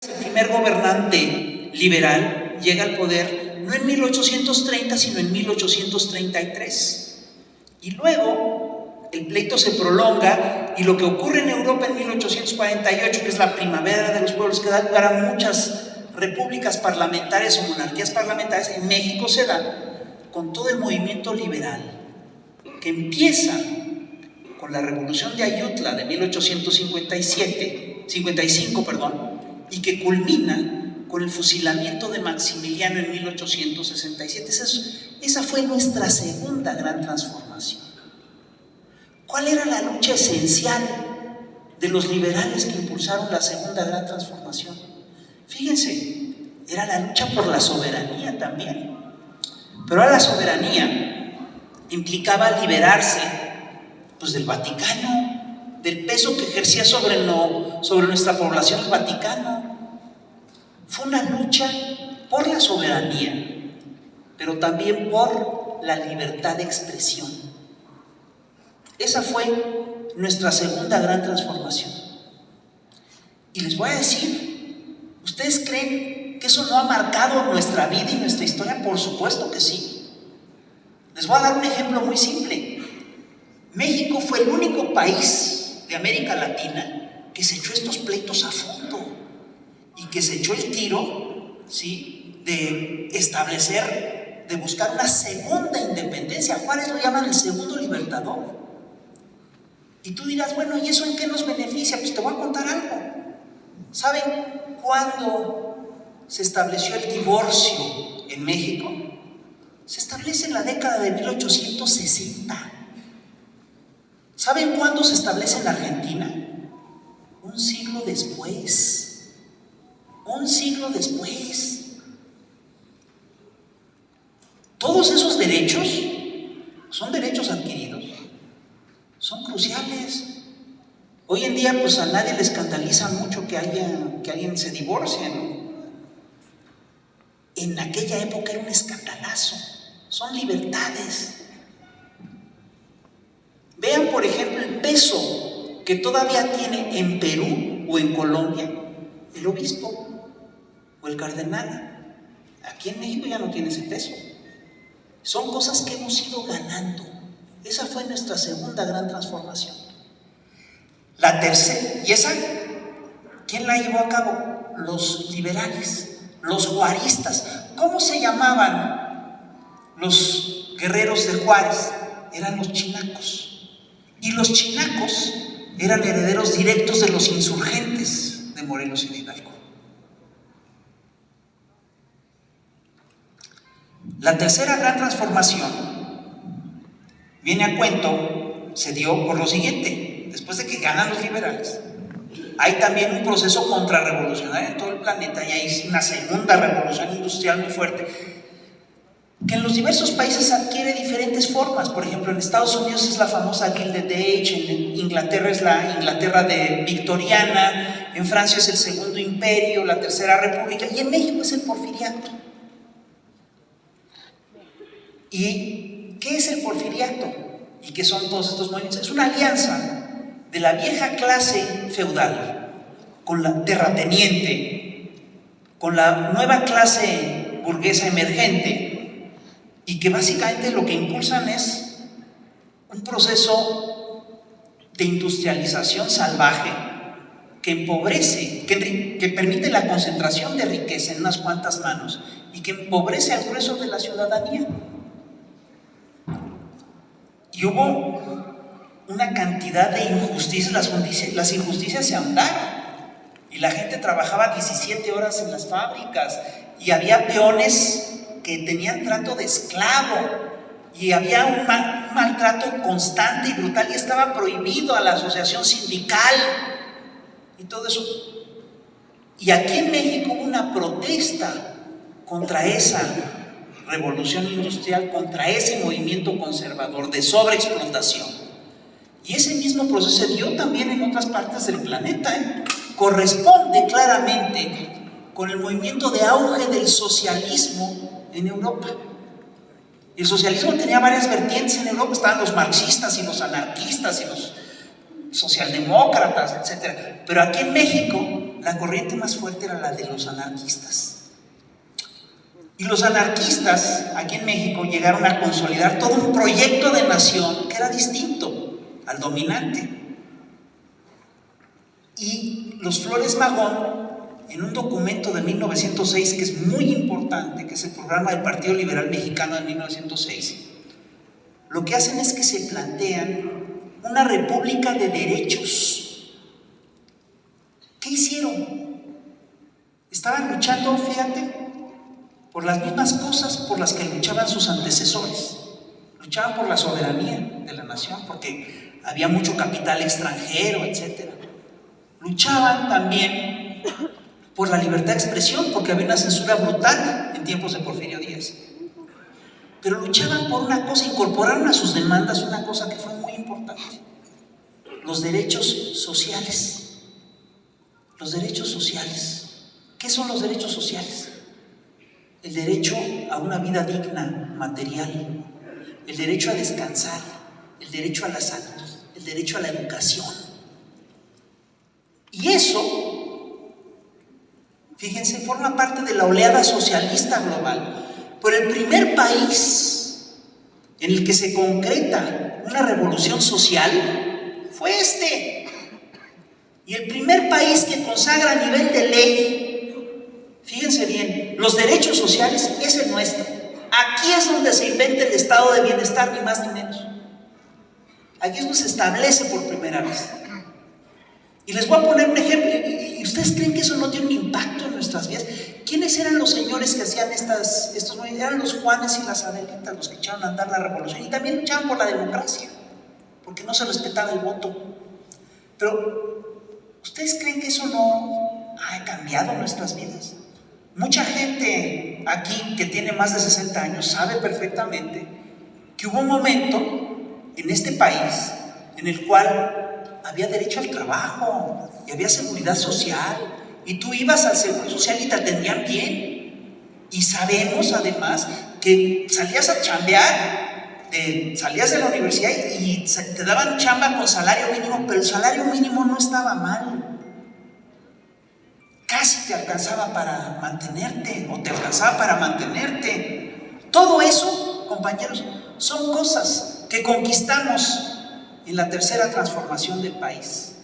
El primer gobernante liberal llega al poder no en 1830, sino en 1833. Y luego el pleito se prolonga y lo que ocurre en Europa en 1848, que es la primavera de los pueblos, que da lugar a muchas repúblicas parlamentarias o monarquías parlamentarias, en México se da con todo el movimiento liberal, que empieza con la Revolución de Ayutla de 1855, y que culmina con el fusilamiento de Maximiliano en 1867. Esa fue nuestra segunda gran transformación. ¿Cuál era la lucha esencial de los liberales que impulsaron la segunda gran transformación? Fíjense, era la lucha por la soberanía también. Pero ahora la soberanía implicaba liberarse pues, del Vaticano, del peso que ejercía sobre nuestra población el Vaticano. Fue una lucha por la soberanía, pero también por la libertad de expresión. Esa fue nuestra segunda gran transformación. Y les voy a decir, ¿ustedes creen que eso no ha marcado nuestra vida y nuestra historia? Por supuesto que sí. Les voy a dar un ejemplo muy simple. México fue el único país de América Latina que se echó estos pleitos a fondo y que se echó el tiro, ¿sí?, de establecer, de buscar una segunda independencia. Juárez lo llaman el segundo libertador. Y tú dirás, bueno, ¿y eso en qué nos beneficia? Pues te voy a contar algo. ¿Saben cuándo se estableció el divorcio en México? Se establece en la década de 1860. ¿Saben cuándo se establece en Argentina? Un siglo después. Un siglo después. Todos esos derechos son derechos adquiridos, son cruciales. Hoy en día pues a nadie le escandaliza mucho que alguien se divorcie, ¿no? En aquella época era un escandalazo. Son libertades. Vean, por ejemplo, el peso que todavía tiene en Perú o en Colombia el obispo o el cardenal. Aquí en México ya no tiene ese peso. Son cosas que hemos ido ganando. Esa fue nuestra segunda gran transformación. La tercera, ¿y esa quién la llevó a cabo? Los liberales, los juaristas. ¿Cómo se llamaban los guerreros de Juárez? Eran los chinacos. Y los chinacos eran herederos directos de los insurgentes de Morelos y de Hidalgo. La tercera gran transformación viene a cuento, se dio por lo siguiente: después de que ganan los liberales, hay también un proceso contrarrevolucionario en todo el planeta, y hay una segunda revolución industrial muy fuerte, que en los diversos países adquiere diferentes formas. Por ejemplo, en Estados Unidos es la famosa Gilded Age, en Inglaterra es la Inglaterra victoriana, en Francia es el Segundo Imperio, la Tercera República, y en México es el Porfiriato. ¿Y qué es el Porfiriato? ¿Y qué son todos estos movimientos? Es una alianza de la vieja clase feudal con la terrateniente, con la nueva clase burguesa emergente, y que básicamente lo que impulsan es un proceso de industrialización salvaje que empobrece, que permite la concentración de riqueza en unas cuantas manos y que empobrece al grueso de la ciudadanía. Y hubo una cantidad de injusticias, las injusticias se ahondaron, y la gente trabajaba 17 horas en las fábricas, y había peones que tenían trato de esclavo, y había un maltrato constante y brutal, y estaba prohibido a la asociación sindical y todo eso. Y aquí en México hubo una protesta contra esa revolución industrial, contra ese movimiento conservador de sobreexplotación. Y ese mismo proceso se dio también en otras partes del planeta, Corresponde claramente con el movimiento de auge del socialismo en Europa. El socialismo tenía varias vertientes en Europa. Estaban los marxistas y los anarquistas y los socialdemócratas, etc. Pero aquí en México la corriente más fuerte era la de los anarquistas. Y los anarquistas aquí en México llegaron a consolidar todo un proyecto de nación que era distinto al dominante. Y los Flores Magón, en un documento de 1906 que es muy importante, que es el programa del Partido Liberal Mexicano de 1906, lo que hacen es que se plantean una república de derechos. ¿Qué hicieron? Estaban luchando, fíjate, por las mismas cosas por las que luchaban sus antecesores. Luchaban por la soberanía de la nación, porque había mucho capital extranjero, etc. Luchaban también por la libertad de expresión, porque había una censura brutal en tiempos de Porfirio Díaz. Pero luchaban por una cosa, incorporaron a sus demandas una cosa que fue muy importante: los derechos sociales. Los derechos sociales. ¿Qué son los derechos sociales? El derecho a una vida digna, material, el derecho a descansar, el derecho a la salud, el derecho a la educación. Y eso, fíjense, forma parte de la oleada socialista global. Pero el primer país en el que se concreta una revolución social fue este. Y el primer país que consagra a nivel de ley, fíjense bien, los derechos sociales es el nuestro. Aquí es donde se inventa el estado de bienestar, ni más ni menos. Aquí es donde se establece por primera vez. Y les voy a poner un ejemplo. ¿Y ustedes creen que eso no tiene un impacto en nuestras vidas? ¿Quiénes eran los señores que hacían estos movimientos? Eran los Juanes y las Adelitas los que echaron a andar la revolución. Y también luchaban por la democracia, porque no se respetaba el voto. Pero, ¿ustedes creen que eso no ha cambiado nuestras vidas? Mucha gente aquí que tiene más de 60 años sabe perfectamente que hubo un momento en este país en el cual había derecho al trabajo y había seguridad social, y tú ibas al seguro social y te atendían bien. Y sabemos además que salías a chambear, salías de la universidad y te daban chamba con salario mínimo, pero el salario mínimo no estaba mal. Casi te alcanzaba para mantenerte, o te alcanzaba para mantenerte. Todo eso, compañeros, son cosas que conquistamos en la tercera transformación del país.